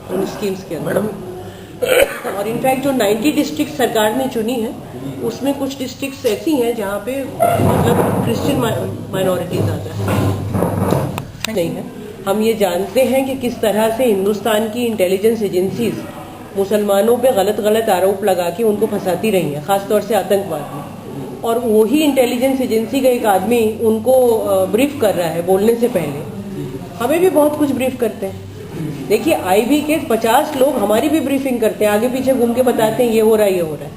उन स्कीम्स के अंदर। और इनफैक्ट जो 90 डिस्ट्रिक्ट सरकार ने चुनी है उसमें कुछ डिस्ट्रिक्ट्स ऐसी हैं जहाँ पे मतलब क्रिश्चियन माइनॉरिटीज आता है नहीं है। हम ये जानते हैं कि किस तरह से हिंदुस्तान की इंटेलिजेंस एजेंसीज मुसलमानों पे गलत आरोप लगा के उनको फंसाती रही हैं, खासतौर से आतंकवाद में। और वही इंटेलिजेंस एजेंसी का एक आदमी उनको ब्रीफ कर रहा है बोलने से पहले। हमें भी बहुत कुछ ब्रीफ करते हैं। देखिए आईबी के 50 लोग हमारी भी ब्रीफिंग करते हैं, आगे पीछे घूम के बताते हैं ये हो रहा है ये हो रहा है।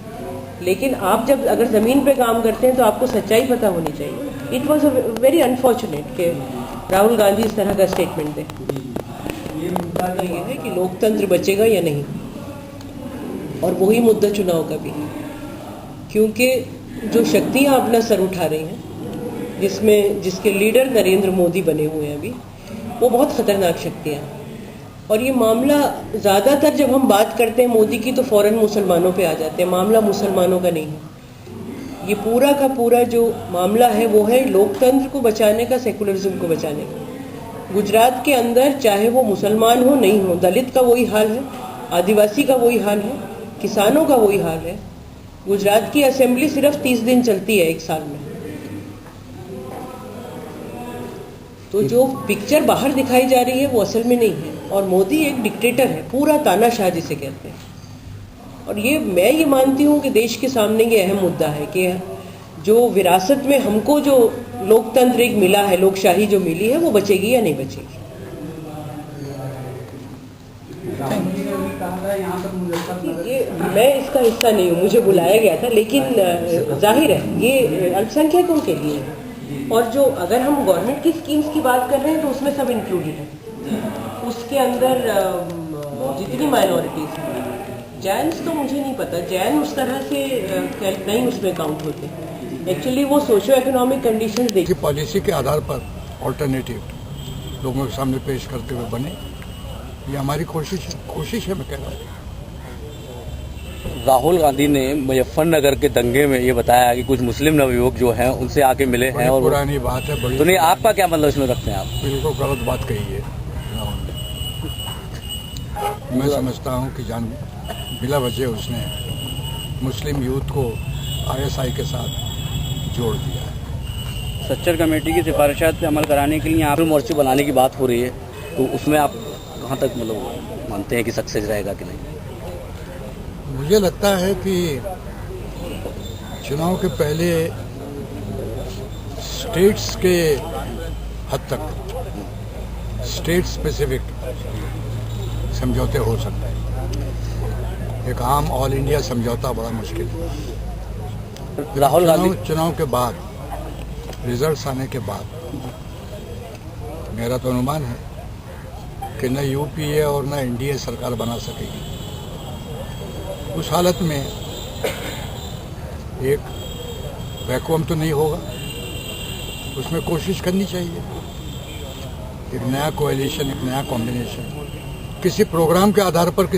लेकिन आप जब अगर जमीन पे काम करते हैं तो आपको सच्चाई पता होनी चाहिए। इट वॉज वेरी अनफॉर्चुनेट कि राहुल गांधी इस तरह का स्टेटमेंट दे। ये मुद्दा ये है कि लोकतंत्र बचेगा या नहीं, और वही मुद्दा चुनाव का भी है। क्योंकि जो शक्तियां अपना सर उठा रही हैं, जिसके लीडर नरेंद्र मोदी बने हुए हैं अभी, वो बहुत खतरनाक शक्तियां हैं। और ये मामला ज़्यादातर जब हम बात करते हैं मोदी की तो फौरन मुसलमानों पे आ जाते हैं। मामला मुसलमानों का नहीं है। ये पूरा का पूरा जो मामला है वो है लोकतंत्र को बचाने का, सेकुलरिज्म को बचाने का। गुजरात के अंदर चाहे वो मुसलमान हो नहीं हो, दलित का वही हाल है, आदिवासी का वही हाल है, किसानों का वही हाल है। गुजरात की असेंबली सिर्फ 30 दिन चलती है एक साल में। तो जो पिक्चर बाहर दिखाई जा रही है वो असल में नहीं है। और मोदी एक डिक्टेटर है, पूरा तानाशाह जिसे कहते हैं। और मैं ये मानती हूँ कि देश के सामने ये अहम मुद्दा है कि जो विरासत में हमको जो लोकतंत्र एक मिला है, लोकशाही जो मिली है, वो बचेगी या नहीं बचेगी। ये मैं इसका हिस्सा नहीं हूँ, मुझे बुलाया गया था, लेकिन जाहिर है ये अल्पसंख्यकों के लिए है। और जो अगर हम गवर्नमेंट की स्कीम्स की बात कर रहे हैं तो उसमें सब इंक्लूडेड है। उसके अंदर जितनी माइनॉरिटीज हैं, जैन्स तो मुझे नहीं पता, जैन उस तरह से नहीं उसमें काउंट होते। एक्चुअली वो सोशियो इकोनॉमिक कंडीशंस देखिए। पॉलिसी के आधार पर ऑल्टरनेटिव लोगों के सामने पेश करते हुए बने, ये हमारी कोशिश है मैं कह रहा हूँ। राहुल गांधी ने मुजफ्फरनगर के दंगे में ये बताया कि कुछ मुस्लिम नवयुवक जो हैं उनसे आके मिले हैं, और पुरानी बात है। बड़ी तो नहीं, आपका क्या मतलब इसमें रखते हैं आप? बिल्कुल गलत बात कही है राहुल ने। मैं समझता हूँ कि बिला वजह उसने मुस्लिम यूथ को ISI के साथ जोड़ दिया है। सच्चर कमेटी की सिफारिशात पे अमल कराने के लिए यहाँ पर मोर्चे बनाने की बात हो रही है, तो उसमें आप कहाँ तक मतलब मानते हैं कि सक्सेस रहेगा कि नहीं? मुझे लगता है कि चुनाव के पहले स्टेट्स के हद तक स्टेट स्पेसिफिक समझौते हो सकते हैं। एक आम ऑल इंडिया समझौता बड़ा मुश्किल है। राहुल गांधी चुनाव के बाद, रिजल्ट्स आने के बाद, मेरा तो अनुमान है कि न UPA और न NDA सरकार बना सकेगी। उस हालत में एक वैक्यूम तो नहीं होगा, उसमें कोशिश करनी चाहिए एक नया कोएलिशन, एक नया कॉम्बिनेशन, किसी प्रोग्राम के आधार पर किसी